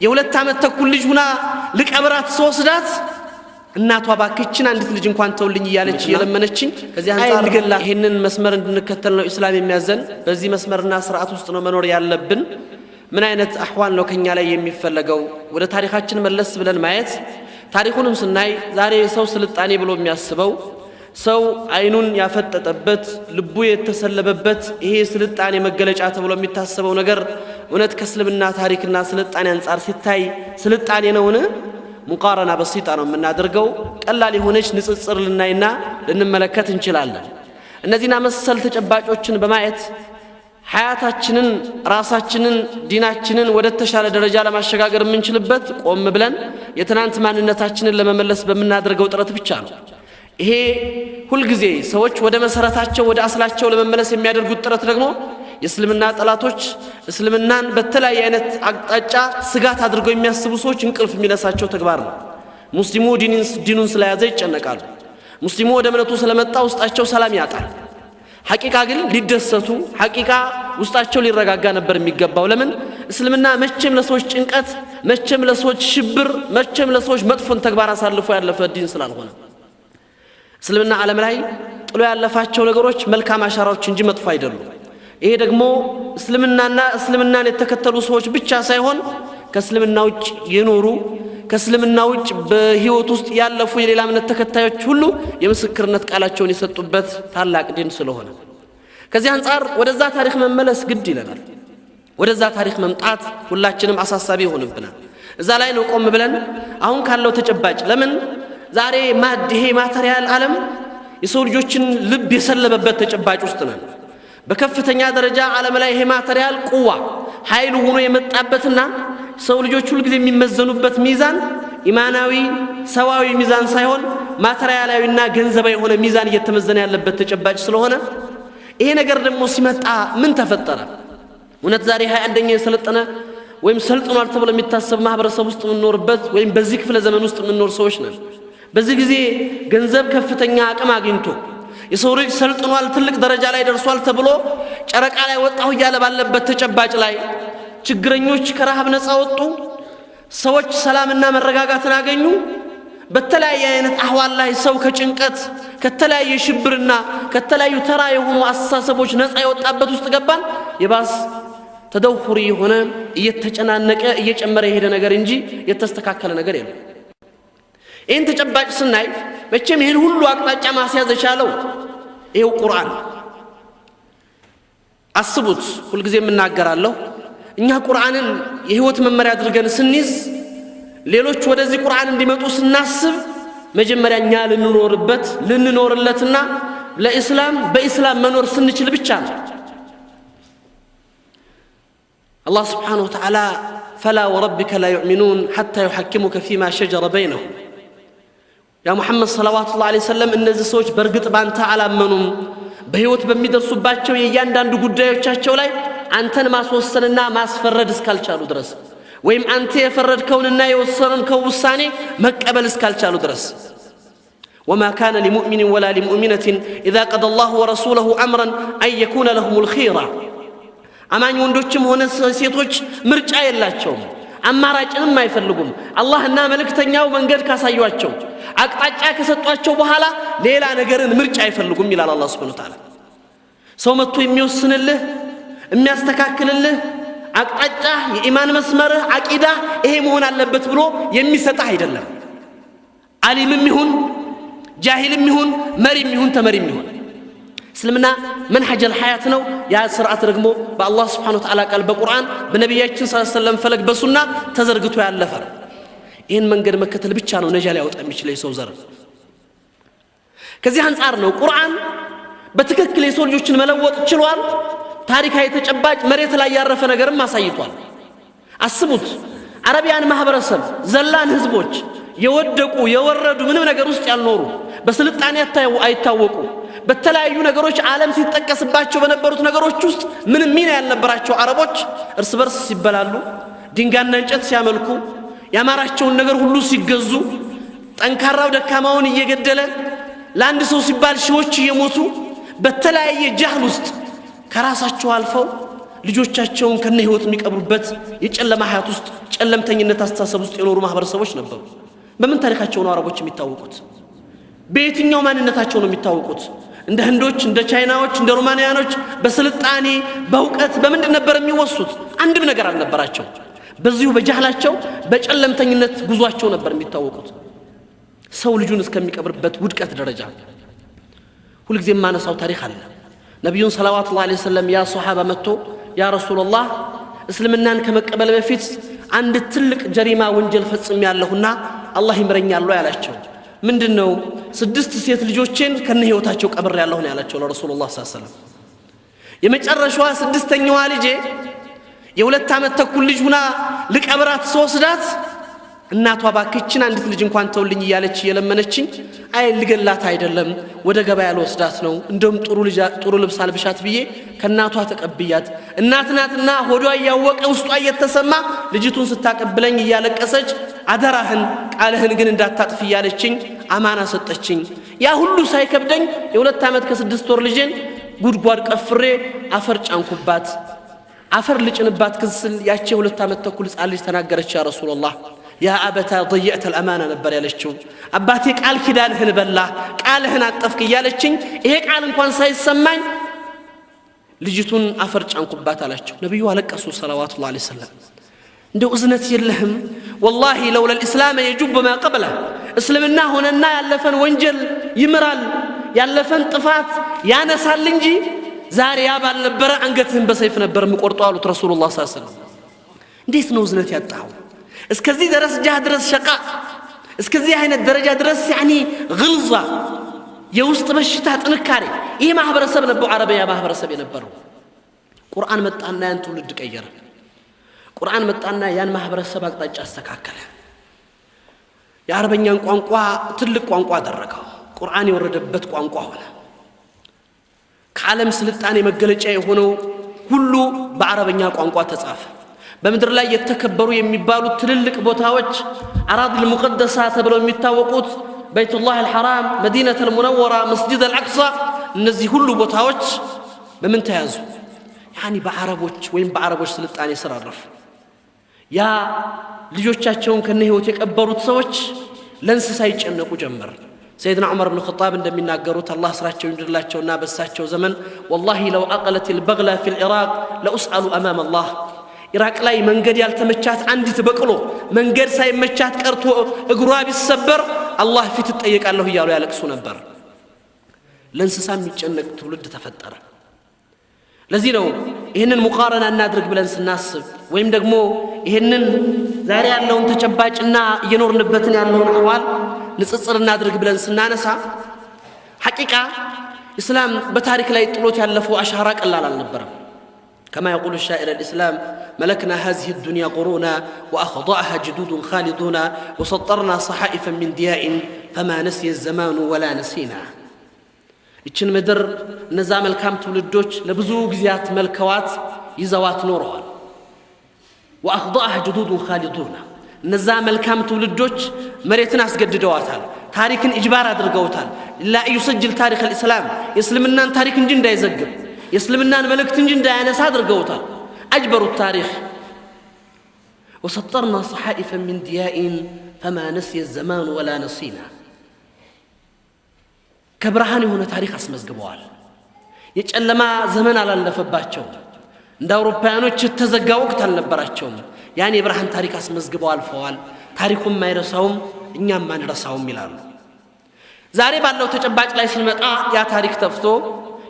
የሁለት ዓመት ተኩል ልጅ ሁና ልቀብራት ስወስዳት እናቷ ባክችን አንዲት ልጅ እንኳን ተውልኝ እያለች የለመነችኝ ከዚህ አንፃር ገላ ይሄንን መስመር እንድንከተል ነው እስላም የሚያዘን በዚህ መስመርና ስርዓት ውስጥ ነው መኖር ያለብን ምን አይነት አህዋል ነው ከኛ ላይ የሚፈልገው ወደ ታሪካችን መለስ ብለን ማየት ታሪኩንም ስናይ ዛሬ ሰው ስልጣኔ ብሎ የሚያስበው ሰው አይኑን ያፈጠጠበት ልቡ የተሰለበበት ይሄ ስልጣኔ መገለጫ ተብሎ የሚታሰበው ነገር እውነት ከእስልምና ታሪክና ስልጣኔ አንፃር ሲታይ ስልጣኔ ነውን ሙቃረና በሲጣ ነው የምናደርገው ቀላል የሆነች ንጽጽር ልናይና ልንመለከት እንችላለን እነዚህና መሰል ተጨባጮችን በማየት ሐያታችንን ራሳችንን ዲናችንን ወደ ተሻለ ደረጃ ለማሸጋገር የምንችልበት ቆም ብለን የትናንት ማንነታችንን ለመመለስ በመናደርገው ጥረት ብቻ ነው ይሄ ሁሉ ጊዜ ሰዎች ወደ መሰረታቸው ወደ አስላቸው ለመመለስ የሚያደርጉት ጥረት ደግሞ የእስልምና ጠላቶች እስልምናን በተለያየ አይነት አቅጣጫ ስጋት አድርገው የሚያስቡ ሰዎች እንቅልፍ የሚነሳቸው ተግባር ነው ሙስሊሙ ዲኑን ስለያዘ ይጨነቃሉ ሙስሊሙ ወደ እምነቱ ስለመጣ ውስጣቸው ሰላም ያጣል ሐቂቃ ግን ሊደሰቱ ሐቂቃ ውስጣቸው ሊረጋጋ ነበር የሚገባው ለምን እስልምና መቼም ለሰዎች ጭንቀት መቼም ለሰዎች ሽብር መቼም ለሰዎች መጥፎን ተግባር አሳልፎ ያለፈ ዲን ስላልሆነ እስልምና ዓለም ላይ ጥሎ ያለፋቸው ነገሮች መልካም አሻራዎች እንጂ መጥፎ አይደሉም ይሄ ደግሞ እስልምናን የተከተሉ ሰዎች ብቻ ሳይሆን ከእስልምና ውጭ የኖሩ ከእስልምና ውጭ በህይወት ውስጥ ያለፉ የሌላ እምነት ተከታዮች ሁሉ የምስክርነት ቃላቸውን የሰጡበት ታላቅ ዲን ስለሆነ ከዚህ አንፃር ወደዛ ታሪክ መመለስ ግድ ይለናል ወደዛ ታሪክ መምጣት ሁላችንም አሳሳቢ ይሆንብናል እዛ ላይ ነው ቆም ብለን አሁን ካለው ተጨባጭ ለምን ዛሬ ይሄ ማቴሪያል ዓለም የሰው ልጆችን ልብ የሰለበበት ተጨባጭ ውስጥ ነን በከፍተኛ ደረጃ ዓለም ላይ ይሄ ማቴሪያል ቁዋ ኃይል ሆኖ የመጣበትና ሰው ልጆች ሁሉ ጊዜ የሚመዘኑበት ሚዛን ኢማናዊ ሰዋዊ ሚዛን ሳይሆን ማቴሪያላዊና ገንዘባዊ የሆነ ሚዛን እየተመዘነ ያለበት ተጨባጭ ስለሆነ ይሄ ነገር ደግሞ ሲመጣ ምን ተፈጠረ እውነት ዛሬ 21ኛ የሰለጠነ ወይም ሰልጥኗል ተብሎ የሚታሰብ ማህበረሰብ ውስጥ የምንኖርበት ወይም በዚህ ክፍለ ዘመን ውስጥ የምንኖር ሰዎች ነን በዚህ ጊዜ ገንዘብ ከፍተኛ አቅም አግኝቶ የሰው ልጅ ሰልጥኗል ትልቅ ደረጃ ላይ ደርሷል ተብሎ ጨረቃ ላይ ወጣው ያለ ባለበት ተጨባጭ ላይ ችግረኞች ከረሃብ ነፃ ወጡ ሰዎች ሰላምና መረጋጋትን አገኙ በተለያየ አይነት አህዋል ላይ ሰው ከጭንቀት ከተለያየ ሽብርና ከተለያዩ ተራ የሆኑ አስተሳሰቦች ነፃ የወጣበት ውስጥ ገባን የባስ ተደውሪ ሆነ እየተጨናነቀ እየጨመረ የሄደ ነገር እንጂ የተስተካከለ ነገር የለም ይህን ተጨባጭ ስናይ መቼም ይህን ሁሉ አቅጣጫ ማስያዝ የቻለው ይሄው ቁርአን አስቡት ሁልጊዜ የምናገራለሁ እኛ ቁርአንን የህይወት መመሪያ አድርገን ስንይዝ ሌሎች ወደዚህ ቁርአን እንዲመጡ ስናስብ መጀመሪያ እኛ ልንኖርለትና ለኢስላም በኢስላም መኖር ስንችል ብቻ ነው الله سبحانه وتعالى فلا وربك لا يؤمنون حتى يحكموك فيما شجر بينهم يا محمد صلوات الله عليه وسلم እነዚህ ሰዎች በርግጥ ባንተ አላመኑም በህይወት በሚደርሱባቸው የእያንዳንዱ ጉዳዮቻቸው ላይ አንተን ማስወሰንና ማስፈረድ እስካልቻሉ ድረስ ወይም አንተ የፈረድከውንና የወሰንከው ውሳኔ መቀበል እስካልቻሉ ድረስ وما كان لمؤمن ولا لمؤمنة إذا قضى الله ورسوله أمرا أن يكون لهم الخيرة አማኝ ወንዶችም ሆነ ሴቶች ምርጫ የላቸውም አማራጭንም አይፈልጉም አላህና መልእክተኛው መንገድ ካሳዩአቸው አቅጣጫ ከሰጧቸው በኋላ ሌላ ነገርን ምርጫ አይፈልጉም ይላል አላህ Subhanahu Wa Ta'ala ሰው መጥቶ የሚወስንልህ የሚያስተካክልልህ አቅጣጫ የኢማን መስመር አቂዳ ይሄ መሆን አለበት ብሎ የሚሰጣ አይደለም ዓሊምም ይሁን ጃሂልም ይሁን መሪም ይሁን ተመሪም ይሁን እስልምና መንሐጅ الحياة ነው ያ ስርዓት ደግሞ በአላህ Subhanahu Wa Ta'ala ቃል በቁርአን በነብያችን ሰለላሁ ዐለይሂ ወሰለም ፈለግ በሱና ተዘርግቶ ያለፈ ይሄን መንገድ መከተል ብቻ ነው ነጃ ሊያወጣ የሚችለው የሰው ዘር ከዚህ አንፃር ነው ቁርአን በትክክል የሰው ልጆችን መለወጥ ችሏል ታሪካዊ ተጨባጭ መሬት ላይ ያረፈ ነገርም አሳይቷል አስቡት አረቢያን ማህበረሰብ ዘላን ህዝቦች የወደቁ የወረዱ ምንም ነገር ውስጥ ያልኖሩ በስልጣኔ አይታወቁ በተለያዩ ነገሮች ዓለም ሲጠቀስባቸው በነበሩት ነገሮች ውስጥ ምንም ሚና ያልነበራቸው አረቦች እርስ በርስ ሲበላሉ ድንጋይና እንጨት ሲያመልኩ ያማራቸውን ነገር ሁሉ ሲገዙ ጠንካራው ደካማውን እየገደለ ለአንድ ሰው ሲባል ሺዎች እየሞቱ በተለያየ ጃህል ውስጥ ከራሳቸው አልፈው ልጆቻቸውን ከነ ህይወት የሚቀብሩበት የጨለማ ሀያት ውስጥ ጨለምተኝነት አስተሳሰብ ውስጥ የኖሩ ማህበረሰቦች ነበሩ። በምን ታሪካቸው ነው አረቦች የሚታወቁት? በየትኛው ማንነታቸው ነው የሚታወቁት? እንደ ህንዶች፣ እንደ ቻይናዎች፣ እንደ ሮማንያኖች በስልጣኔ በእውቀት በምንድን ነበር የሚወሱት? አንድም ነገር አልነበራቸው። በዚሁ በጃህላቸው በጨለምተኝነት ጉዟቸው ነበር የሚታወቁት። ሰው ልጁን እስከሚቀብርበት ውድቀት ደረጃ ሁልጊዜ የማነሳው ታሪክ አለ። ነቢዩን ሰለዋቱላሂ ዐለይሂ ወሰለም ያ ሱሐባ መጥቶ ያ ረሱላላህ እስልምናን ከመቀበል በፊት አንድ ትልቅ ጀሪማ ወንጀል ፈጽሜያለሁና አላህ ይምረኛል ያላቸው ምንድነው? 6 ሴት ልጆችን ከነ ህይወታቸው ቀብሬያለሁ ነው ያላቸው ለረሱላህ ሰለላሁ ዐለይሂ ወሰለም። የመጨረሻዋ 6ኛዋ ልጄ የ2 ዓመት ተኩል ልጅ ሆና ልቀብራት ስወስዳት እናቷ ባክችን አንዲት ልጅ እንኳን ተውልኝ እያለች የለመነችኝ አይ ልገላት አይደለም ወደ ገበያ ልወስዳት ነው እንደም ጥሩ ልብስ አልብሻት ብዬ ከናቷ ተቀብያት እናትናትና ሆዷ ያወቀ ውስጧ እየተሰማ ልጅቱን ስታቀብለኝ እያለቀሰች አደራህን ቃልህን ግን እንዳታጥፍ እያለችኝ አማና ሰጠችኝ። ያ ሁሉ ሳይከብደኝ የ2 ዓመት ከ6 ወር ልጅን ጉድጓድ ቀፍሬ አፈር ጫንኩባት። አፈር ልጭንባት ክስል ያቺ 2 ዓመት ተኩል ሕፃን ልጅ ተናገረች ያ ረሱላህ ያ አበታ ضيعت الامانه ነበር ያለችው። አባቴ ቃል ኪዳንህን በላ ቃልህን አጠፍክ እያለችኝ ይሄ ቃል እንኳን ሳይሰማኝ ልጅቱን አፈር ጫንኩባት አላቸው። ነብዩ አለቀሱ ሰለዋቱላሂ ዐለይሂ ወሰለም። እንደው እዝነት የለህም والله لولا الاسلام يجب ما قبله እስልምና ሆነና ያለፈን ወንጀል ይምራል ያለፈን ጥፋት ያነሳል እንጂ ዛሬ ያባል ነበር አንገትህን በሰይፍ ነበር ምቆርጠው አሉት ረሱላህ ሰለላሁ ዐለይሂ ወሰለም። እንዴት ነው እዝነት ያጣው? እስከዚህ ድረስ ጃህ ድረስ ሸቃ እስከዚህ አይነት ደረጃ ድረስ يعني غلظه የውስጥ በሽታ ጥንካሬ ይሄ ማህበረሰብ ነበር አረቢያ ማህበረሰብ የነበረው። ቁርአን መጣና ያን ትውልድ ቀየረ። ቁርአን መጣና ያን ማህበረሰብ አቅጣጫ አስተካከለ። የአረበኛን ቋንቋ ትልቅ ቋንቋ አደረገው። ቁርአን የወረደበት ቋንቋ ሆነ። ከዓለም ስልጣኔ መገለጫ የሆነው ሁሉ በአረበኛ ቋንቋ ተጻፈ። በመድር ላይ የተከበሩ የሚባሉ ትልልቅ ቦታዎች አራድ المقدسة ተብለው የሚታወቁት በይቱላህ الحرام መዲነة المنورة መስጂድ الأقصى እነዚህ ሁሉ ቦታዎች በምን ተያዙ? يعني በአረቦች ወይም በአረቦች ስልጣኔ ስር አረፉ። ያ ልጆቻቸውን ከነ ህይወት የቀበሩት ሰዎች ለእንስሳ ይጨነቁ ጀመር። سيدنا عمر بن الخطاب እንደሚናገሩት አላህ ስራቸው ይንድላቸውና በሳቸው ዘመን والله لو أقلت البغلة في العراق لأسأل أمام الله ኢራቅ ላይ መንገድ ያልተመቻት አንዲት በቅሎ መንገድ ሳይመቻት ቀርቶ እግሯ ቢሰበር አላህ ፊት ተጠየቃለሁ ይያሉ ያለቅሱ ነበር። ለእንስሳ የሚጨነቅ ትውልድ ተፈጠረ። ለዚህ ነው ይሄንን ሙቃረና እናድርግ ብለን ስናስብ ወይም ደግሞ ይሄንን ዛሬ ያለውን ተጨባጭና እየኖርንበትን ያለውን አህዋል ንጽጽር እናድርግ ብለን ስናነሳ ሐቂቃ እስላም በታሪክ ላይ ጥሎት ያለፈው አሻራ ቀላል አልነበረም። كما يقول الشاعر الإسلام ملكنا هذه الدنيا قرونا وأخضعها جدود خالدون وسطرنا صحائفا من دياء فما نسي الزمان ولا نسينا. ይችን ምድር እነዛ መልካም ትውልዶች ለብዙ ጊዜያት መልከዋት ይዘዋት ኖረዋል። وأخضعها جدود خالدون እነዛ መልካም ትውልዶች መሬትን አስገድደዋታል። ታሪክን ኢጅባር አድርገውታል። لا يسجل تاريخ الإسلام የእስልምናን ታሪክ እንጂ እንዳይዘግብ የእስልምናን መልእክት እንጂ እንዳያነሳ አድርገውታል። أجبروا التاريخ وسطرنا صحائفا من دياء فما نسي الزمان ولا نسينا. كبرهان هنا تاريخ አስመዝግበዋል። የጨለማ ዘመን አላለፈባቸው እንደ አውሮፓውያኖች የተዘጋ ወቅት አልነበራቸውም። ያን የብርሃን ታሪክ አስመዝግበው አልፈዋል። ታሪኩን ማይረሳውም እኛም ማንረሳውም ይላሉ። ዛሬ ባለው ተጨባጭ ላይ ሲመጣ ያ ታሪክ ተፍቶ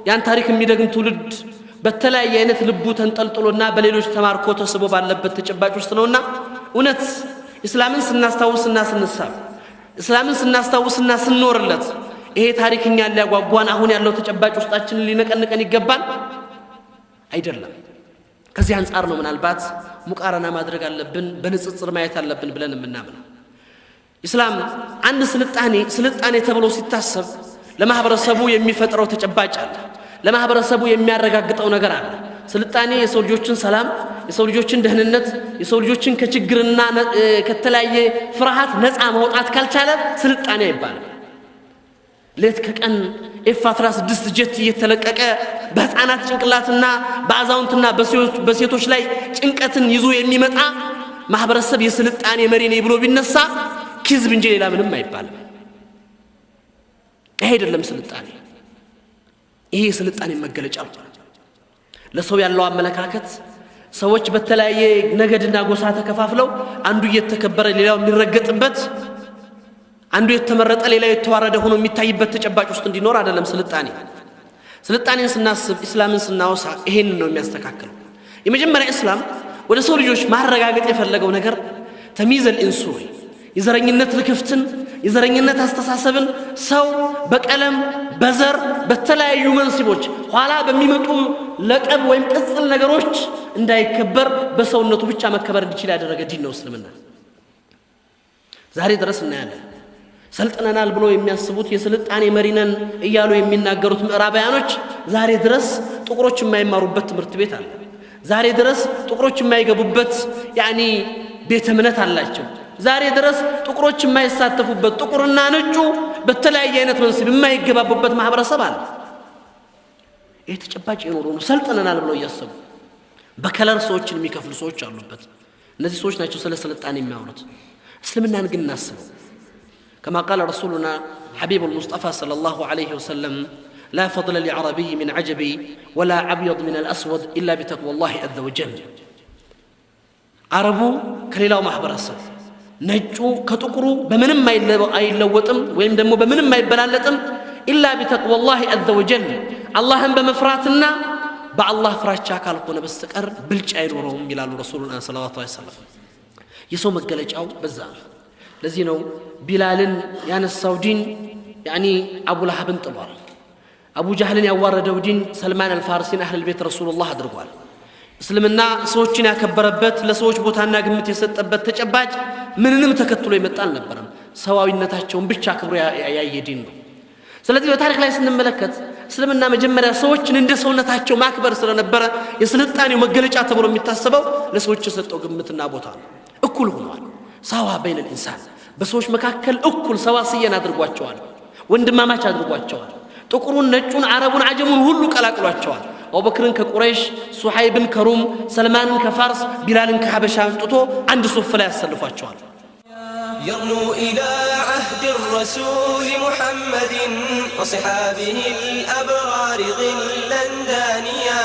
ያን ታሪክ የሚደግም ትውልድ በተለያየ አይነት ልቡ ተንጠልጥሎና በሌሎች ተማርኮ ተስቦ ባለበት ተጨባጭ ውስጥ ነውና እውነት እስላምን ስናስታውስና ስንሳብ እስላምን ስናስታውስና ስንኖርለት ይሄ ታሪክኛ ሊያጓጓን አሁን ያለው ተጨባጭ ውስጣችንን ሊነቀንቀን ይገባል አይደለም። ከዚህ አንፃር ነው ምናልባት ሙቃረና ማድረግ አለብን በንጽጽር ማየት አለብን ብለን የምናምነው። እስላም አንድ ስልጣኔ ተብሎ ሲታሰብ ለማህበረሰቡ የሚፈጥረው ተጨባጭ አለ። ለማህበረሰቡ የሚያረጋግጠው ነገር አለ። ስልጣኔ የሰው ልጆችን ሰላም፣ የሰው ልጆችን ደህንነት፣ የሰው ልጆችን ከችግርና ከተለያየ ፍርሃት ነፃ ማውጣት ካልቻለ ስልጣኔ አይባልም። ሌት ከቀን ኤፍ16 ጀት እየተለቀቀ በህፃናት ጭንቅላትና በአዛውንትና በሴቶች ላይ ጭንቀትን ይዞ የሚመጣ ማህበረሰብ የስልጣኔ መሪ ነኝ ብሎ ቢነሳ ኪዝብ እንጂ ሌላ ምንም አይባልም። ይሄ አይደለም ስልጣኔ። ይሄ ስልጣኔ መገለጫ ነው። ለሰው ያለው አመለካከት ሰዎች በተለያየ ነገድና ጎሳ ተከፋፍለው አንዱ እየተከበረ ሌላው የሚረገጥበት፣ አንዱ የተመረጠ ሌላው የተዋረደ ሆኖ የሚታይበት ተጨባጭ ውስጥ እንዲኖር አይደለም ስልጣኔ። ስልጣኔን ስናስብ ኢስላምን ስናወሳ ይሄንን ነው የሚያስተካክለው። የመጀመሪያ ኢስላም ወደ ሰው ልጆች ማረጋገጥ የፈለገው ነገር ተሚዘል ኢንሱሪ የዘረኝነት ልክፍትን የዘረኝነት አስተሳሰብን ሰው በቀለም በዘር በተለያዩ መንስቦች ኋላ በሚመጡ ለቀብ ወይም ቅጽል ነገሮች እንዳይከበር በሰውነቱ ብቻ መከበር እንዲችል ያደረገ ዲን ነው እስልምና። ዛሬ ድረስ እናያለን። ሰልጥነናል ብሎ የሚያስቡት የስልጣኔ መሪነን እያሉ የሚናገሩት ምዕራባውያኖች ዛሬ ድረስ ጥቁሮች የማይማሩበት ትምህርት ቤት አለ። ዛሬ ድረስ ጥቁሮች የማይገቡበት ቤተ እምነት አላቸው። ዛሬ ድረስ ጥቁሮች የማይሳተፉበት ጥቁርና ነጩ በተለያየ አይነት መንስብ የማይገባቡበት ማህበረሰብ አለ። ይሄ ተጨባጭ የኖሩ ነው። ሰልጥነናል ብለው እያሰቡ በከለር ሰዎችን የሚከፍሉ ሰዎች አሉበት። እነዚህ ሰዎች ናቸው ስለ ስልጣኔ የሚያወሩት። እስልምናን ግን እናስበው። كما قال رسولنا حبيب المصطفى صلى الله عليه وسلم لا فضل لعربي من عجبي ولا أبيض من الأسود إلا بتقوى الله عز وجل. عربو كليلاو محبرسه ነጩ ከጥቁሩ በምንም አይለወጥም ወይም ደግሞ በምንም አይበላለጥም ኢላ ቢተቅዋላህ አዘ ወጀል አላህን በመፍራትና በአላህ ፍራቻ ካልሆነ በስተቀር ብልጫ አይኖረውም ይላሉ ረሱሉላህ ሰለላሁ ዐለይሂ ወሰለም። የሰው መገለጫው በዛ ነው። ለዚህ ነው ቢላልን ያነሳው ዲን አቡ ለሀብን ጥሏል። አቡ ጃህልን ያዋረደው ዲን ሰልማን አልፋርሲን አህለል ቤት ረሱሉላህ አድርጓል። እስልምና ሰዎችን ያከበረበት ለሰዎች ቦታና ግምት የሰጠበት ተጨባጭ ምንንም ተከትሎ የመጣ አልነበረም። ሰዋዊነታቸውን ብቻ ክብሮ ያየ ዲን ነው። ስለዚህ በታሪክ ላይ ስንመለከት እስልምና መጀመሪያ ሰዎችን እንደ ሰውነታቸው ማክበር ስለነበረ የስልጣኔው መገለጫ ተብሎ የሚታሰበው ለሰዎች የሰጠው ግምትና ቦታ ነው። እኩል ሆነዋል። ሳዋ በይነ الانسان በሰዎች መካከል እኩል ሰዋስየን አድርጓቸዋል። ወንድማማች አድርጓቸዋል። ጥቁሩን ነጩን አረቡን አጀሙን ሁሉ ቀላቅሏቸዋል። አቡበክርን ከቁረይሽ ሱሐይብን ከሩም ሰልማንን ከፋርስ ቢላልን ከሐበሻ አንጥቶ አንድ ሶፍ ላይ ያሰልፏቸዋል። يغنو إلى عهد الرسول محمد وصحابه الأبرار ظلا دانيا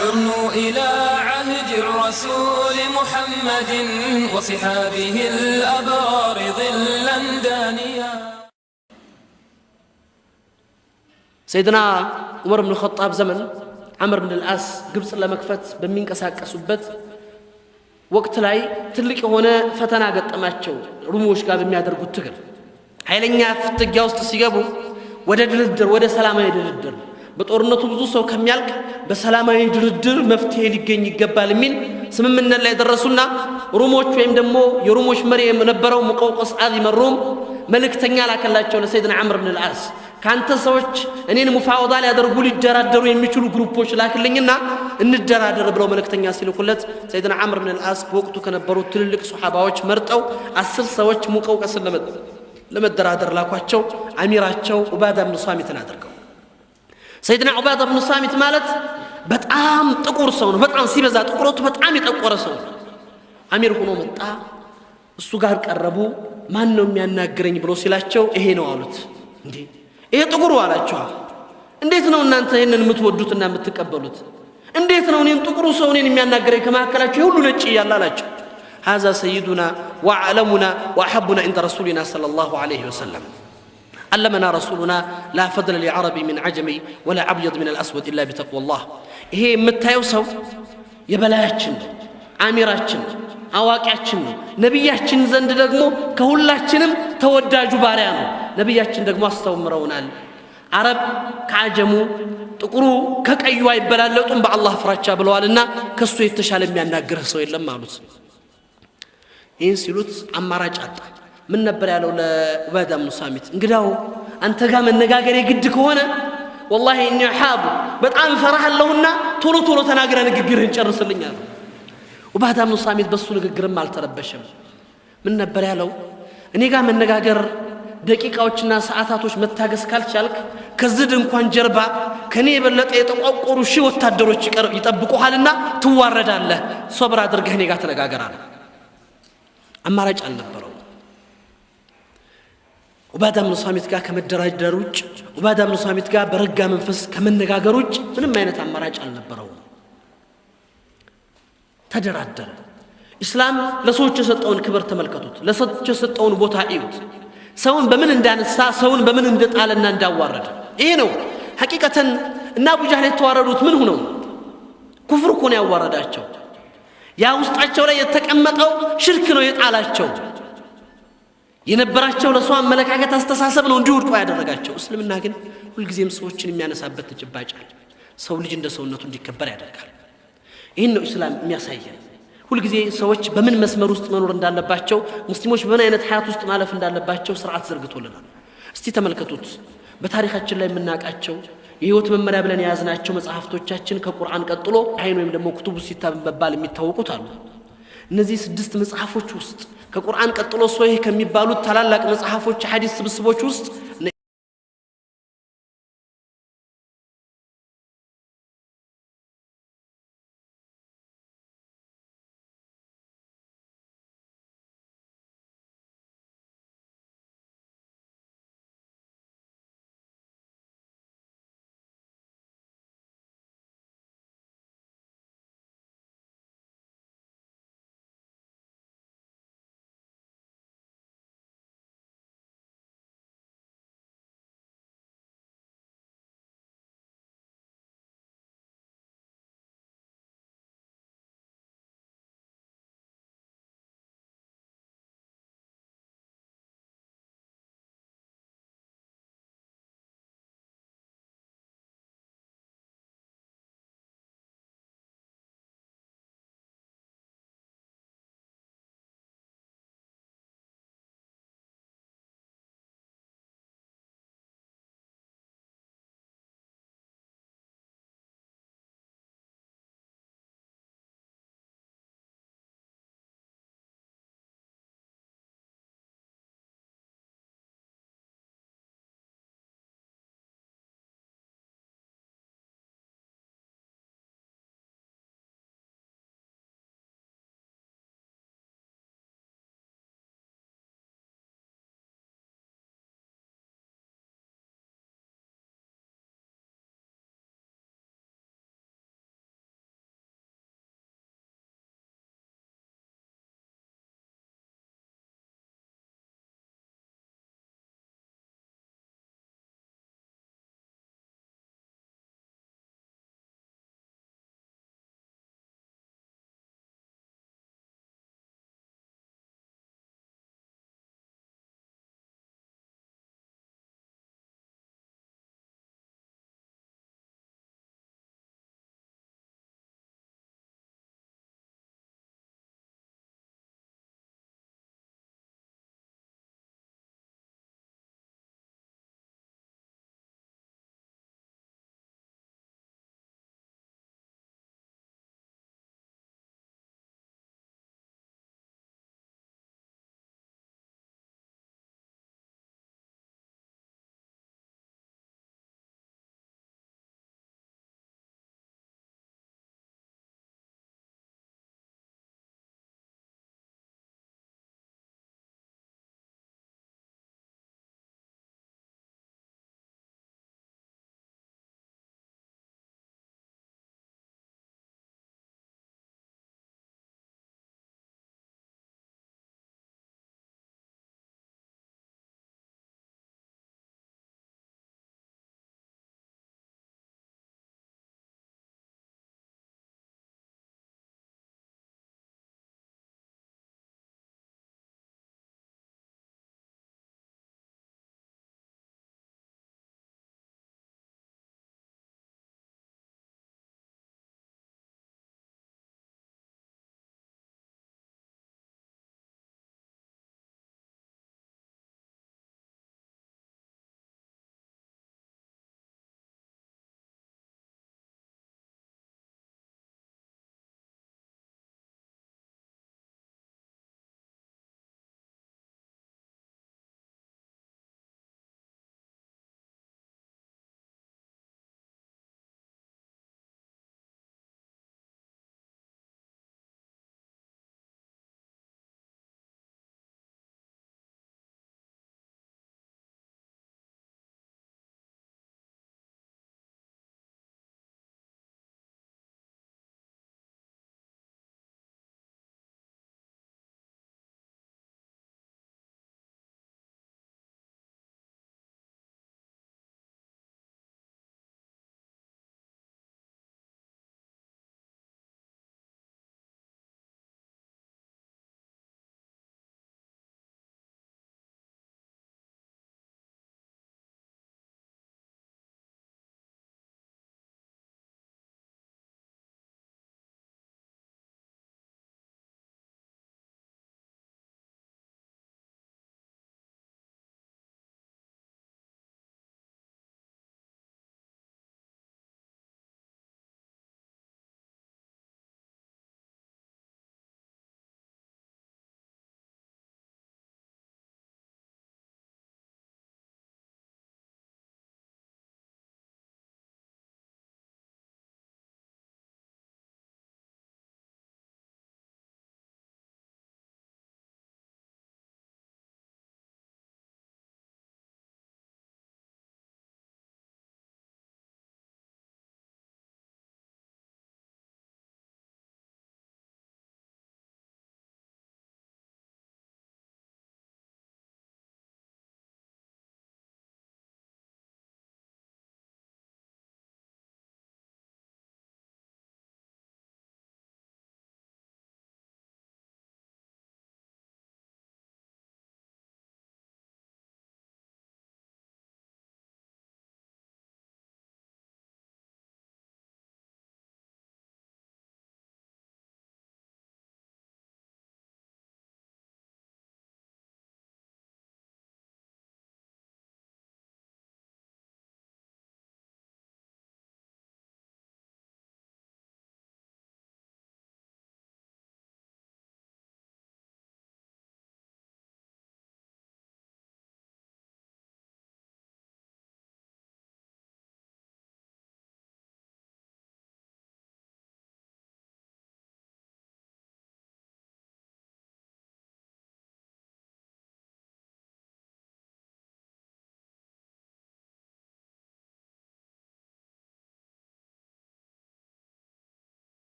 يغنو إلى عهد الرسول محمد وصحابه الأبرار ظلا دانيا. سيدنا عمر بن الخطاب زمن عمر بن العاص ግብጽ ለመክፈት በሚንቀሳቀሱበት ወቅት ላይ ትልቅ የሆነ ፈተና ገጠማቸው። ሩሞች ጋር በሚያደርጉት ትግል ኃይለኛ ፍትጊያ ውስጥ ሲገቡ ወደ ድርድር ወደ ሰላማዊ ድርድር በጦርነቱ ብዙ ሰው ከሚያልቅ በሰላማዊ ድርድር መፍትሄ ሊገኝ ይገባል የሚል ስምምነት ላይ ደረሱና ሩሞች ወይም ደግሞ የሩሞች መሪ የነበረው ሙቀውቀስ አዚም ሩም መልእክተኛ ላከላቸው ለሰይድና ዑመር ብን العاص ካንተ ሰዎች እኔን ሙፋወዳ ሊያደርጉ ሊደራደሩ የሚችሉ ግሩፖች ላክልኝና እንደራደር ብለው መልእክተኛ ሲልኩለት ሰይድና ዑመር ብን العاص በወቅቱ ከነበሩ ትልልቅ ሱሐባዎች መርጠው 10 ሰዎች ሙቀውቀስን ለመደራደር ላኳቸው። አሚራቸው ዑባዳ ብን ሷሚትን አድርገው ሰይድና ዑባዳ ብን ሷሚት ማለት በጣም ጥቁር ሰው ነው። በጣም ሲበዛ ጥቁረቱ በጣም የጠቆረ ሰው አሚር ሆኖ መጣ። እሱ ጋር ቀረቡ። ማን ነው የሚያናግረኝ ብሎ ሲላቸው ይሄ ነው አሉት። እንዴ ይሄ ጥቁሩ አላቸው። እንዴት ነው እናንተ ይሄንን የምትወዱትና የምትቀበሉት? እንዴት ነው እኔን ጥቁሩ ሰው እኔን የሚያናግረኝ ከመካከላችሁ ሁሉ ነጭ ያላላቸው? هذا سيدنا وعلمنا واحبنا عند رسولنا صلى الله عليه وسلم. علمنا رسولنا لا فضل لعربي من عجمي ولا ابيض من الاسود الا بتقوى الله. ይሄ የምታየው ሰው የበላያችን አሚራችን አዋቂያችን ነብያችን ዘንድ ደግሞ ከሁላችንም ተወዳጁ ባሪያ ነው። ነብያችን ደግሞ አስተምረውናል። አረብ ከአጀሙ ጥቁሩ ከቀዩ አይበላለጡም በአላህ ፍራቻ ብለዋልና ከሱ የተሻለ የሚያናግርህ ሰው የለም አሉት። ይህን ሲሉት አማራጭ አጣ። ምን ነበር ያለው ለዑባዳ ብን ሷሚት? እንግዳው አንተ ጋር መነጋገር የግድ ከሆነ والله اني حاب በጣም ፈራሃለሁና ቶሎ ቶሎ ተናግረ ንግግርህን ጨርስልኝ አለው። ዑባዳ ብን ሷሚት በሱ ንግግርም አልተረበሸም። ምን ነበር ያለው? እኔ ጋር መነጋገር ደቂቃዎችና ሰዓታቶች መታገስ ካልቻልክ ከዚህ ድንኳን ጀርባ ከኔ የበለጠ የተቋቆሩ ሺህ ወታደሮች ይጠብቁሃልና ትዋረዳለህ ሶብር አድርገህ እኔ ጋር ተነጋገራለህ አማራጭ አልነበረው ዑባዳ ብን ሷሚት ጋር ከመደራደር ውጭ ዑባዳ ብን ሷሚት ጋር በረጋ መንፈስ ከመነጋገር ውጭ ምንም አይነት አማራጭ አልነበረው ተደራደረ ኢስላም ለሰዎች የሰጠውን ክብር ተመልከቱት ለሰዎች የሰጠውን ቦታ እዩት ሰውን በምን እንዳነሳ ሰውን በምን እንደጣለና እንዳዋረደ ይሄ ነው ሐቂቀተን እና አቡ ጀህል የተዋረዱት ምን ሆነው ኩፍር እኮ ነው ያዋረዳቸው ያ ውስጣቸው ላይ የተቀመጠው ሽርክ ነው የጣላቸው የነበራቸው ለሰው አመለካከት አስተሳሰብ ነው እንዲወድቁ ያደረጋቸው እስልምና ግን ሁልጊዜም ሰዎችን የሚያነሳበት ተጨባጭ ሰው ልጅ እንደ ሰውነቱ እንዲከበር ያደርጋል ይሄን ነው ኢስላም የሚያሳየው ሁልጊዜ ሰዎች በምን መስመር ውስጥ መኖር እንዳለባቸው ሙስሊሞች በምን አይነት ሐያት ውስጥ ማለፍ እንዳለባቸው ስርዓት ዘርግቶልናል እስቲ ተመልከቱት በታሪካችን ላይ የምናቃቸው የህይወት መመሪያ ብለን ያዝናቸው መጽሐፍቶቻችን ከቁርአን ቀጥሎ አይን ወይም ደግሞ ኩቱቡ ሲታ በመባል የሚታወቁት አሉ እነዚህ 6 መጽሐፎች ውስጥ ከቁርአን ቀጥሎ ሶሂህ ከሚባሉት ታላላቅ መጽሐፎች ሐዲስ ስብስቦች ውስጥ